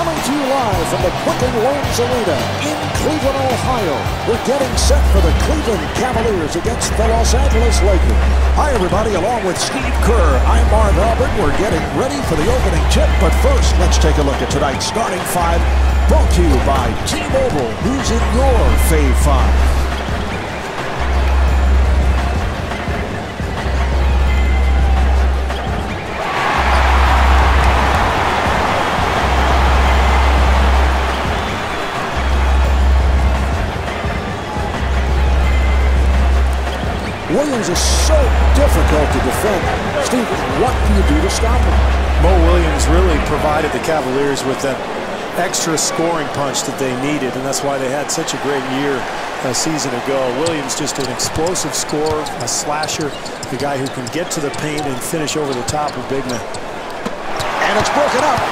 Coming to you live from the Quicken Loans Arena in Cleveland, Ohio. We're getting set for the Cleveland Cavaliers against the Los Angeles Lakers. Hi, everybody. Along with Steve Kerr, I'm Marv Albert. We're getting ready for the opening tip. But first, let's take a look at tonight's starting five, brought to you by T-Mobile. Who's in your Fave 5? Williams is so difficult to defend. Steve, what do you do to stop him? Mo Williams really provided the Cavaliers with that extra scoring punch that they needed, and that's why they had such a great year a season ago. Williams just an explosive scorer, a slasher, the guy who can get to the paint and finish over the top of big men. And it's broken up.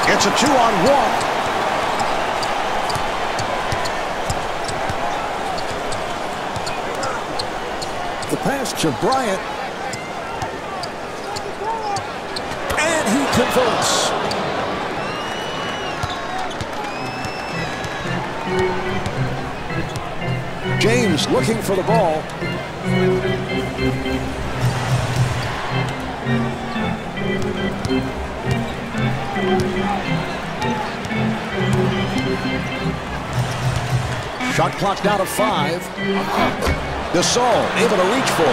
It's a 2-on-1. The pass to Bryant. And he converts. James looking for the ball. Shot clock down to 5. Gasol able to reach for it.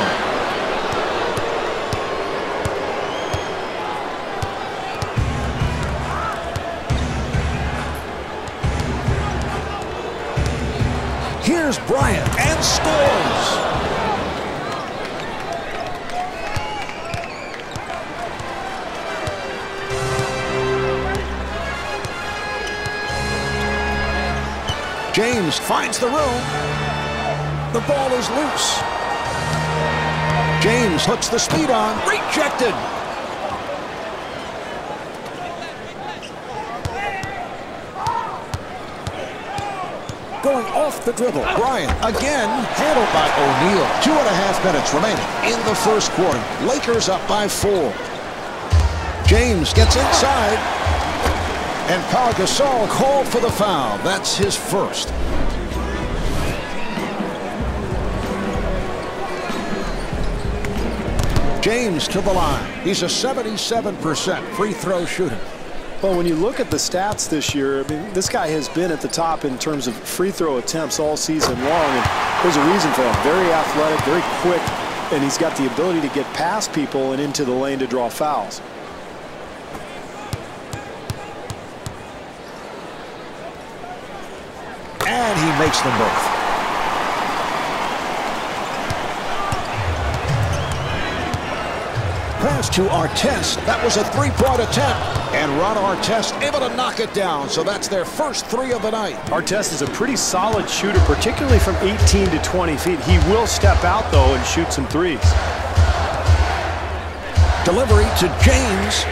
Here's Bryant and scores. James finds the room. The ball is loose. James hooks the speed on. Rejected. Going off the dribble. Bryant again handled by O'Neal. 2.5 minutes remaining in the first quarter. Lakers up by 4. James gets inside. And Pau Gasol called for the foul. That's his first. James to the line. He's a 77% free throw shooter. Well, when you look at the stats this year, I mean, this guy has been at the top in terms of free throw attempts all season long, and there's a reason for that. Very athletic, very quick, and he's got the ability to get past people and into the lane to draw fouls. And he makes them both. Pass to Artest. That was a three-point attempt. And Ron Artest able to knock it down. So that's their first 3 of the night. Artest is a pretty solid shooter, particularly from 18 to 20 feet. He will step out, though, and shoot some threes. Delivery to James.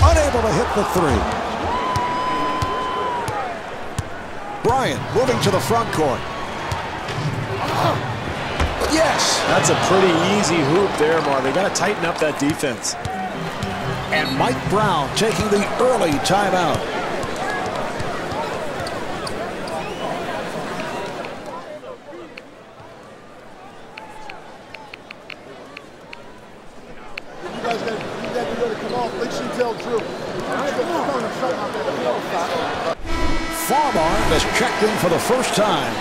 Unable to hit the 3. Bryant moving to the front court. Yes. That's a pretty easy hoop there, Marv. They got to tighten up that defense. And Mike Brown taking the early timeout. You guys got to come off. Make sure you tell Drew. Farmar has checked in for the first time.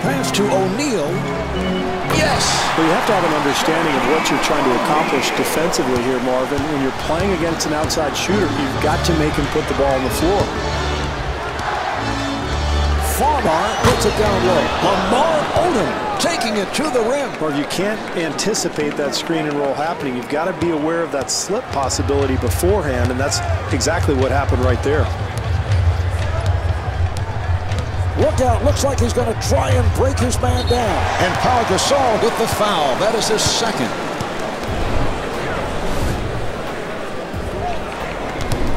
Pass to O'Neal. Yes. Well, you have to have an understanding of what you're trying to accomplish defensively here, Marvin. When you're playing against an outside shooter, you've got to make him put the ball on the floor. Farmar puts it down low. Lamar Odom taking it to the rim. Or you can't anticipate that screen and roll happening. You've got to be aware of that slip possibility beforehand, and that's exactly what happened right there. Look out, looks like he's going to try and break his man down. And Pau Gasol with the foul. That is his second.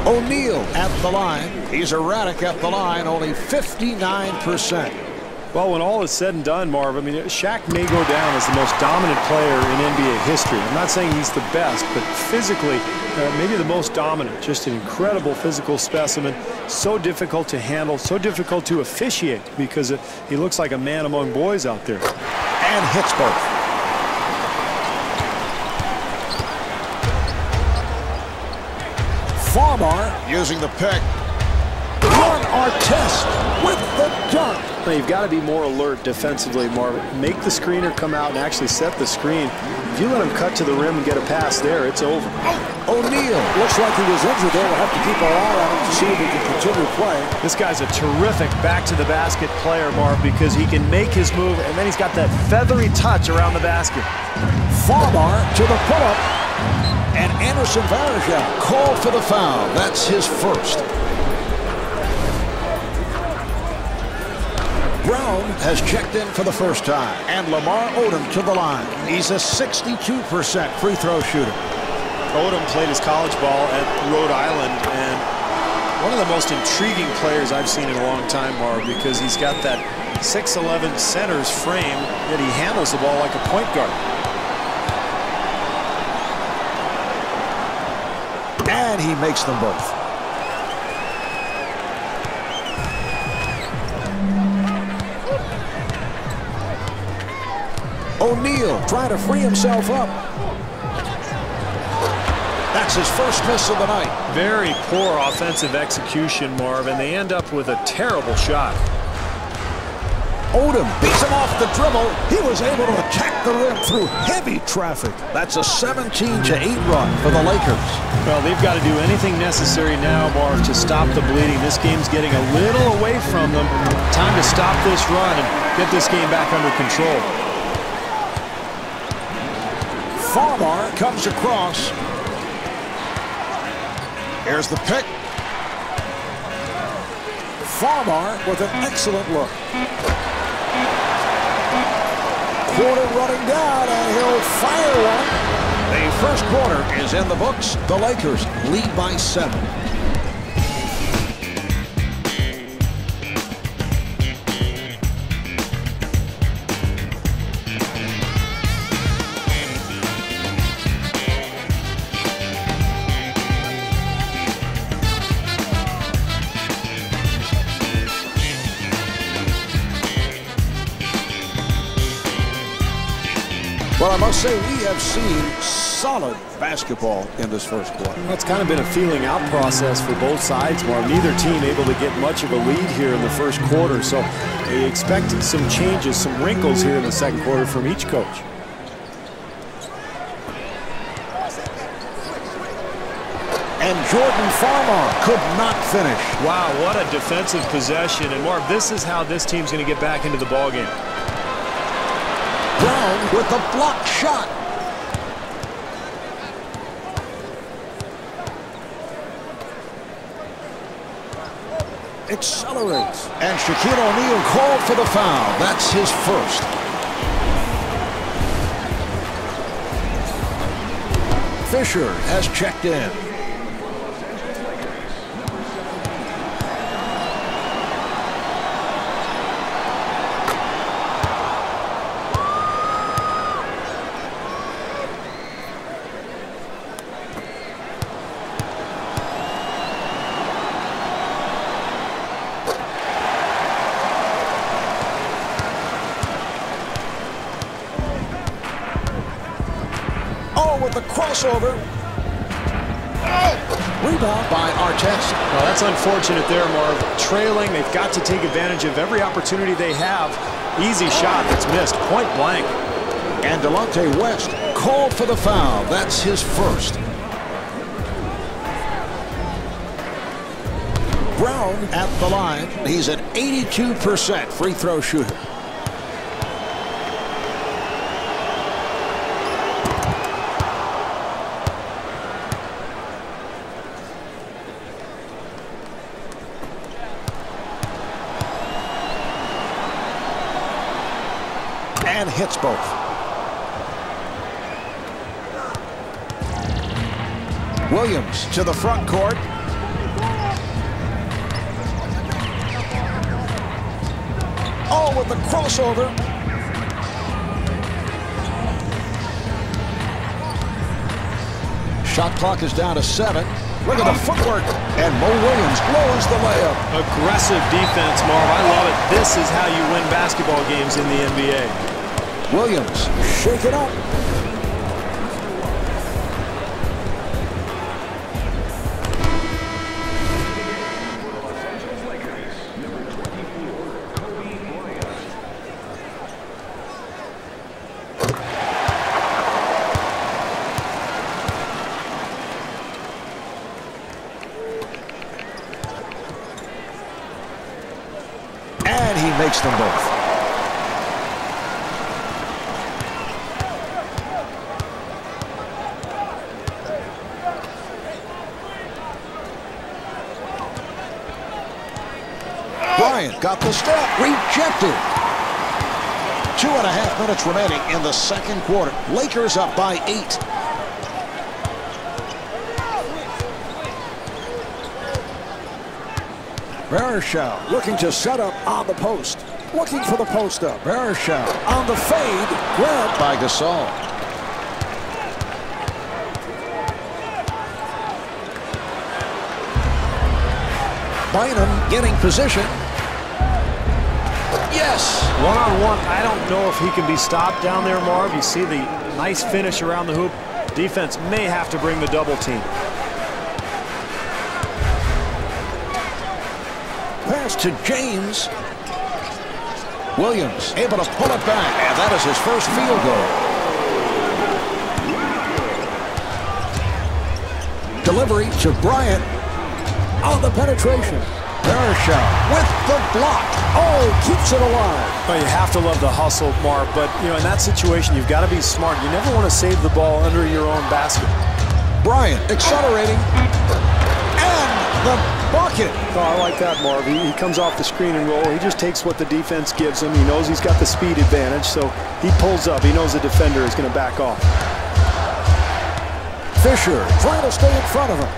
O'Neal at the line. He's erratic at the line, only 59%. Well, when all is said and done, Marv, I mean, Shaq may go down as the most dominant player in NBA history. I'm not saying he's the best, but physically, maybe the most dominant. Just an incredible physical specimen. So difficult to handle, so difficult to officiate because he looks like a man among boys out there. And hits both. Farmar using the pick. Ron Artest with the dunk. Now, you've got to be more alert defensively, Marvin. Make the screener come out and actually set the screen. If you let him cut to the rim and get a pass there, it's over. O'Neal looks like he was injured there. We'll have to keep our eye on him to see if he can continue playing. This guy's a terrific back-to-the-basket player, Marv, because he can make his move, and then he's got that feathery touch around the basket. Farmar to the pull-up. And Anderson Varejao called for the foul. That's his first. Brown has checked in for the first time. And Lamar Odom to the line. He's a 62% free throw shooter. Odom played his college ball at Rhode Island, and one of the most intriguing players I've seen in a long time, Marv, because he's got that 6'11" center's frame, yet he handles the ball like a point guard. And he makes them both. O'Neal trying to free himself up. That's his first miss of the night. Very poor offensive execution, Marv, and they end up with a terrible shot. Odom beats him off the dribble. He was able to attack the rim through heavy traffic. That's a 17-8 run for the Lakers. Well, they've got to do anything necessary now, Marv, to stop the bleeding. This game's getting a little away from them. Time to stop this run and get this game back under control. Farmar comes across. Here's the pick. Farmar with an excellent look. Quarter running down, and he'll fire one. The first quarter is in the books. The Lakers lead by 7. Well, I must say, we have seen solid basketball in this first quarter. That's kind of been a feeling out process for both sides, Marv. Neither team able to get much of a lead here in the first quarter, so they expect some changes, some wrinkles here in the second quarter from each coach. And Jordan Farmar could not finish. Wow, what a defensive possession. And Marv, this is how this team's going to get back into the ballgame. Brown with the blocked shot. Accelerates. And Shaquille O'Neal called for the foul. That's his first. Fisher has checked in. With the crossover. Rebound by Artest. Well, that's unfortunate there, Marv. Trailing, they've got to take advantage of every opportunity they have. Easy shot that's missed, point blank. And Delonte West called for the foul. That's his first. Brown at the line. He's an 82% free throw shooter. And hits both. Williams to the front court. Oh, with the crossover. Shot clock is down to 7. Look at the footwork. And Mo Williams blows the layup. Aggressive defense, Marv. I love it. This is how you win basketball games in the NBA. Williams, shake it up. And he makes them both. Bryant got the step, rejected. 2.5 minutes remaining in the second quarter. Lakers up by 8. Baruchel looking to set up on the post. Looking for the post up. Baruchel on the fade. Grabbed by Gasol. Bynum getting position. Yes. One-on-one, I don't know if he can be stopped down there, Marv. You see the nice finish around the hoop. Defense may have to bring the double team. Pass to James. Williams able to pull it back, and that is his first field goal. Delivery to Bryant on the penetration. Baruchel with the block. Oh, keeps it alive. Well, you have to love the hustle, Marv, but you know, in that situation, you've got to be smart. You never want to save the ball under your own basket. Bryant accelerating, and the bucket. Oh, I like that, Marv. He comes off the screen and roll. He just takes what the defense gives him. He knows he's got the speed advantage, so he pulls up. He knows the defender is going to back off. Fisher trying to stay in front of him.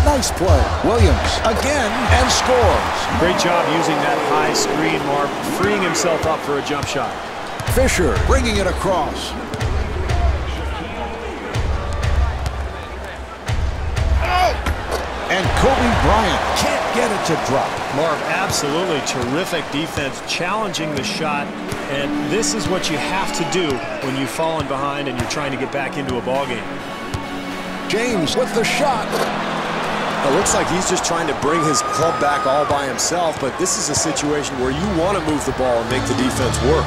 Nice play. Williams again and scores. Great job using that high screen, Marv, freeing himself up for a jump shot. Fisher bringing it across. And Kobe Bryant can't get it to drop. Marv, absolutely terrific defense, challenging the shot, and this is what you have to do when you've fallen behind and you're trying to get back into a ball game. James with the shot. It looks like he's just trying to bring his club back all by himself, but this is a situation where you want to move the ball and make the defense work.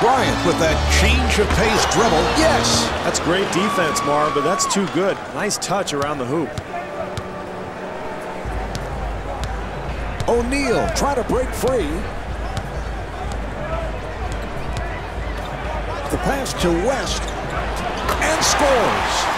Bryant with that change of pace dribble. Yes. That's great defense, Marv, but that's too good. Nice touch around the hoop. O'Neal trying to break free. The pass to West and scores.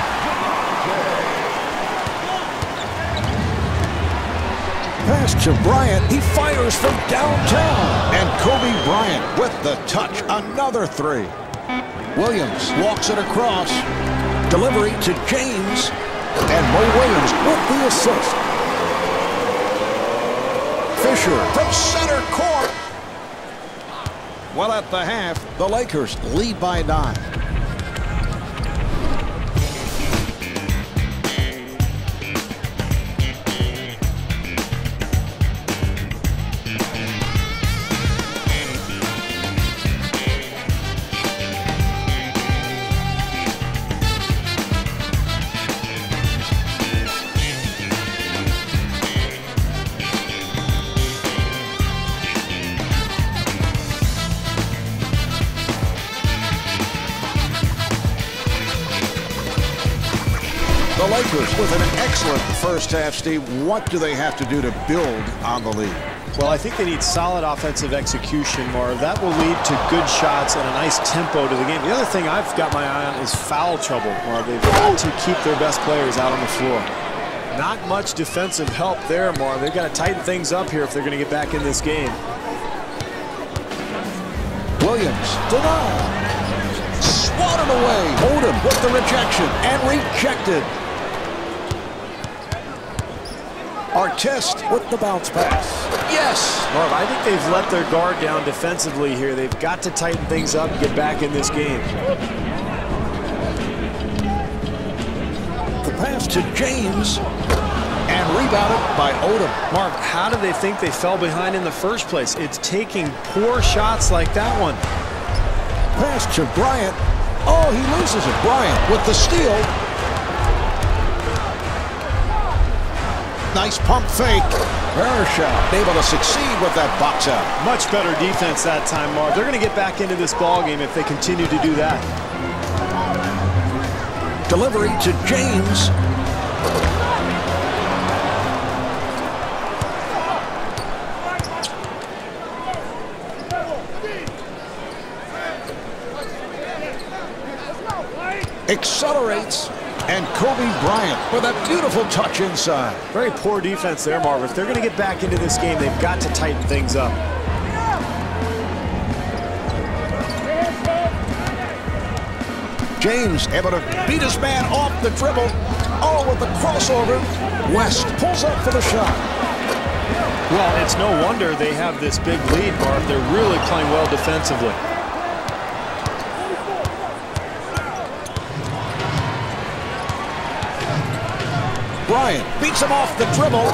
Pass to Bryant. He fires from downtown. And Kobe Bryant with the touch. Another 3. Williams walks it across. Delivery to James. And Mo Williams with the assist. Fisher from center court. Well, at the half, the Lakers lead by 9. The Lakers with an excellent first half, Steve. What do they have to do to build on the lead? Well, I think they need solid offensive execution, Marv. That will lead to good shots and a nice tempo to the game. The other thing I've got my eye on is foul trouble, Marv. They've got to keep their best players out on the floor. Not much defensive help there, Marv. They've got to tighten things up here if they're going to get back in this game. Williams denied. Swatted away. Odom with the rejection and rejected. Artest with the bounce pass. Yes! Marv, I think they've let their guard down defensively here. They've got to tighten things up and get back in this game. The pass to James. And rebounded by Odom. Marv, how do they think they fell behind in the first place? It's taking poor shots like that one. Pass to Bryant. Oh, he loses it. Bryant with the steal. Nice pump fake. Varejao able to succeed with that box out. Much better defense that time, Marv. They're going to get back into this ball game if they continue to do that. Delivery to James. Accelerates, and Kobe Bryant with a beautiful touch inside. Very poor defense there, Marv. If they're going to get back into this game, they've got to tighten things up. James able to beat his man off the dribble. Oh, with the crossover. West pulls up for the shot. Well, it's no wonder they have this big lead, Marv. They're really playing well defensively. Bryant beats him off the dribble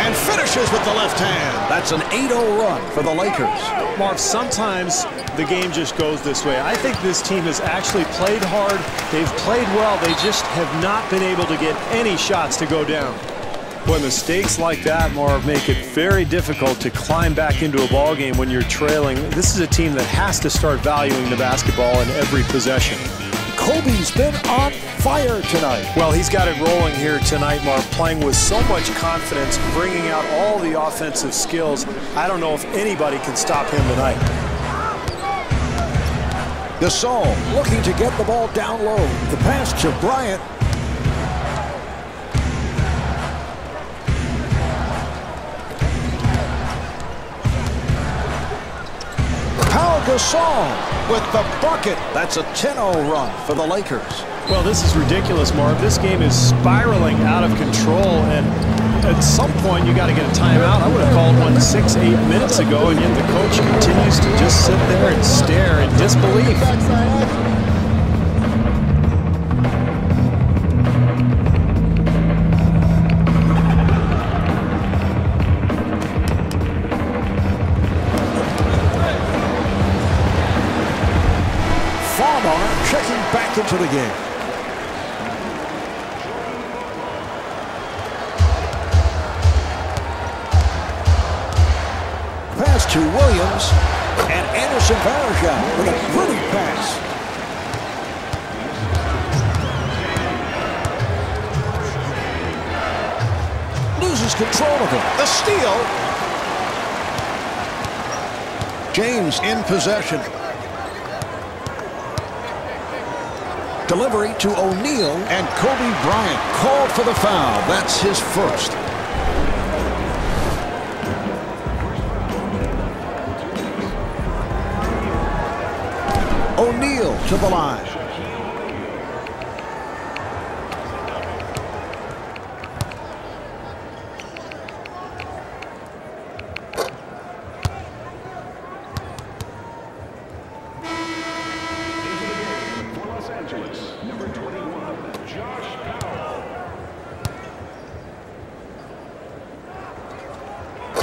and finishes with the left hand. That's an 8-0 run for the Lakers. Marv, sometimes the game just goes this way. I think this team has actually played hard. They've played well. They just have not been able to get any shots to go down. Boy, mistakes like that, Marv, make it very difficult to climb back into a ball game when you're trailing. This is a team that has to start valuing the basketball in every possession. Kobe's been on fire tonight. Well, he's got it rolling here tonight, Marv, playing with so much confidence, bringing out all the offensive skills. I don't know if anybody can stop him tonight. Gasol looking to get the ball down low. The pass to Bryant. Pau Gasol with the bucket. That's a 10-0 run for the Lakers. Well, this is ridiculous, Marv. This game is spiraling out of control, and at some point you got to get a timeout. I would have called one 6-8 minutes ago, and yet the coach continues to just sit there and stare in disbelief. Checking back into the game. Pass to Williams, and Anderson Varejao with a pretty pass. Loses control of it. The steal. James in possession. Delivery to O'Neal, and Kobe Bryant called for the foul. That's his first. O'Neal to the line.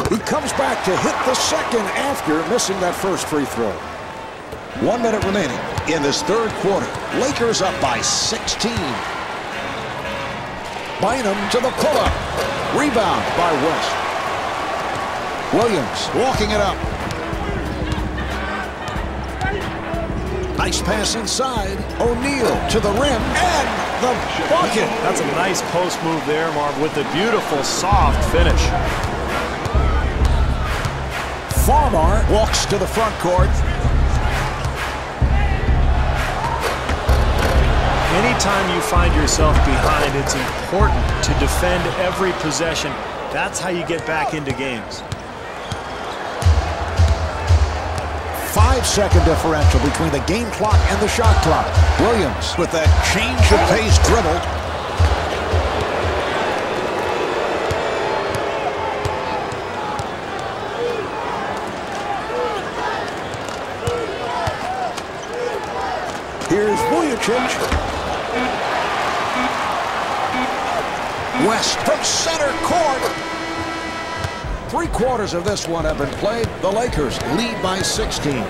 He comes back to hit the second after missing that first free throw. 1 minute remaining in this third quarter. Lakers up by 16. Bynum to the pull-up. Rebound by West. Williams walking it up. Nice pass inside. O'Neal to the rim and the bucket. That's a nice post move there, Marv, with a beautiful soft finish. Farmar walks to the front court. Anytime you find yourself behind, it's important to defend every possession. That's how you get back into games. 5-second differential between the game clock and the shot clock. Williams with that change of pace dribble. Here's Vujicic. West from center court. 3/4 of this one have been played. The Lakers lead by 16.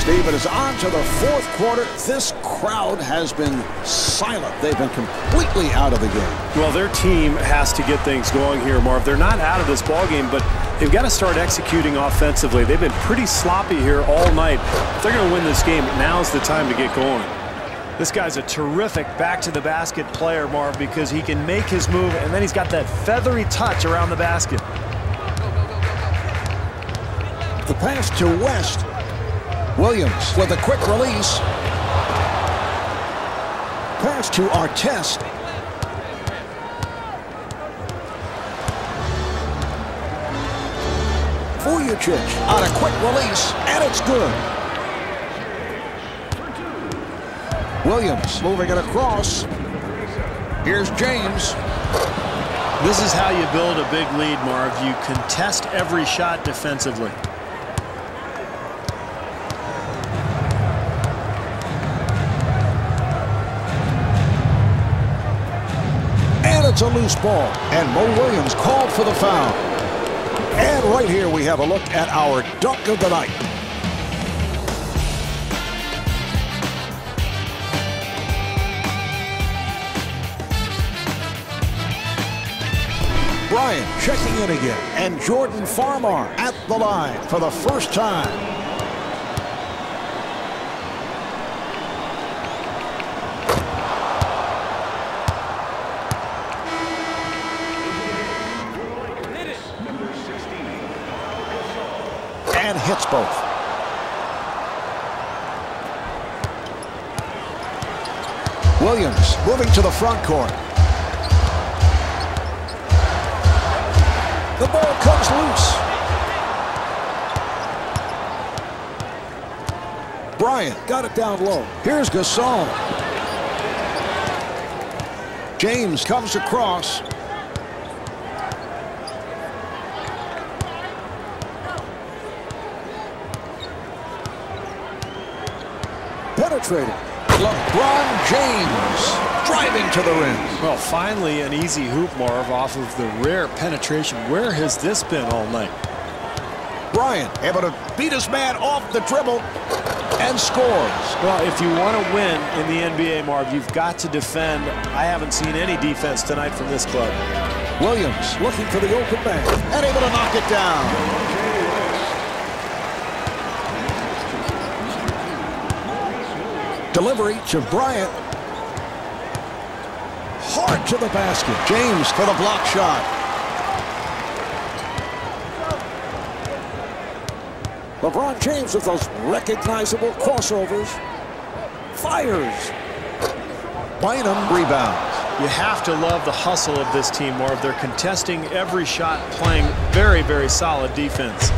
Steve, it is on to the 4th quarter. This crowd has been silent. They've been completely out of the game. Well, their team has to get things going here, Marv. They're not out of this ballgame, but they've got to start executing offensively. They've been pretty sloppy here all night. If they're going to win this game, now's the time to get going. This guy's a terrific back-to-the-basket player, Marv, because he can make his move, and then he's got that feathery touch around the basket. The pass to West. Williams with a quick release. Pass to Artest. Vujicic on a quick release, and it's good. Williams moving it across. Here's James. This is how you build a big lead, Marv. You contest every shot defensively. It's a loose ball, and Mo Williams called for the foul. And right here we have a look at our dunk of the night. Bryant checking in again, and Jordan Farmar at the line for the first time. And hits both. Williams moving to the front court. The ball comes loose. Bryant got it down low. Here's Gasol. James comes across. Penetrating. LeBron James driving to the rim. Well, finally an easy hoop, Marv, off of the rare penetration. Where has this been all night? Bryant able to beat his man off the dribble and scores. Well, if you want to win in the NBA, Marv, you've got to defend. I haven't seen any defense tonight from this club. Williams looking for the open man and able to knock it down. Delivery to Bryant. Hard to the basket. James for the block shot. LeBron James with those recognizable crossovers. Fires. Bynum rebounds. You have to love the hustle of this team, Marv. They're contesting every shot, playing very, very solid defense.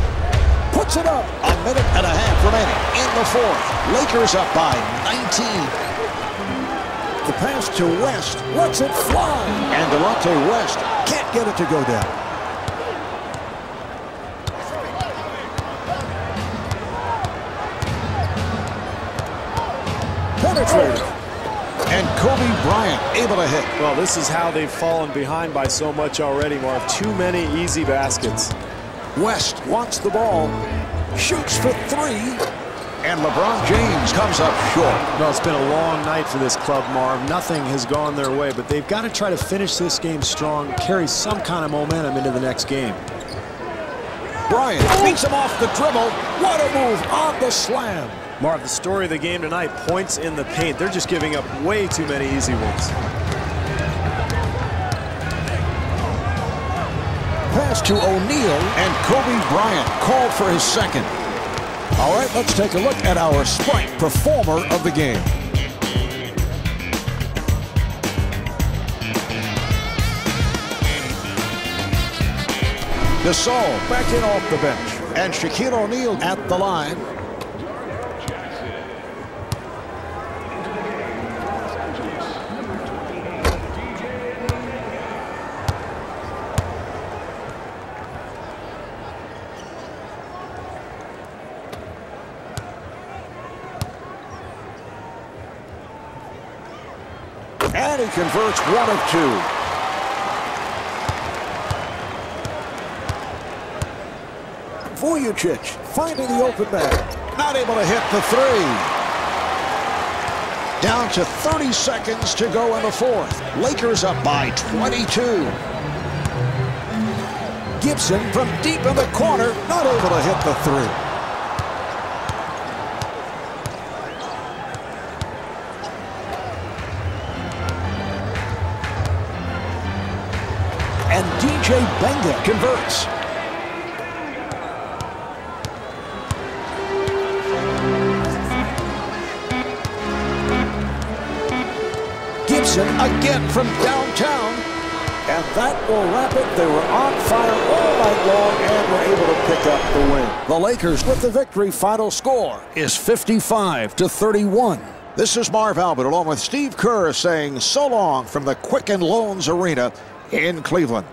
Puts it up. A minute and a half remaining in the 4th. Lakers up by 19. The pass to West lets it fly. And Delonte West can't get it to go down. Penetrated. And Kobe Bryant able to hit. Well, this is how they've fallen behind by so much already, Marv. Too many easy baskets. West wants the ball, shoots for 3, and LeBron James comes up short. Well, it's been a long night for this club, Marv. Nothing has gone their way, but they've got to try to finish this game strong, carry some kind of momentum into the next game. Bryant beats him off the dribble. What a move on the slam. Marv, the story of the game tonight, points in the paint. They're just giving up way too many easy ones. Pass to O'Neal, and Kobe Bryant called for his second. All right, let's take a look at our Sprite Performer of the game. Gasol back in off the bench. And Shaquille O'Neal at the line. And he converts 1 of 2. Vujicic finding the open man. Not able to hit the 3. Down to 30 seconds to go in the fourth. Lakers up by 22. Gibson from deep in the corner. Not able to hit the 3. And DJ Benga converts. Gibson again from downtown. And that will wrap it. They were on fire all night long and were able to pick up the win. The Lakers with the victory. Final score is 55-31. This is Marv Albert along with Steve Kerr saying so long from the Quicken Loans Arena in Cleveland.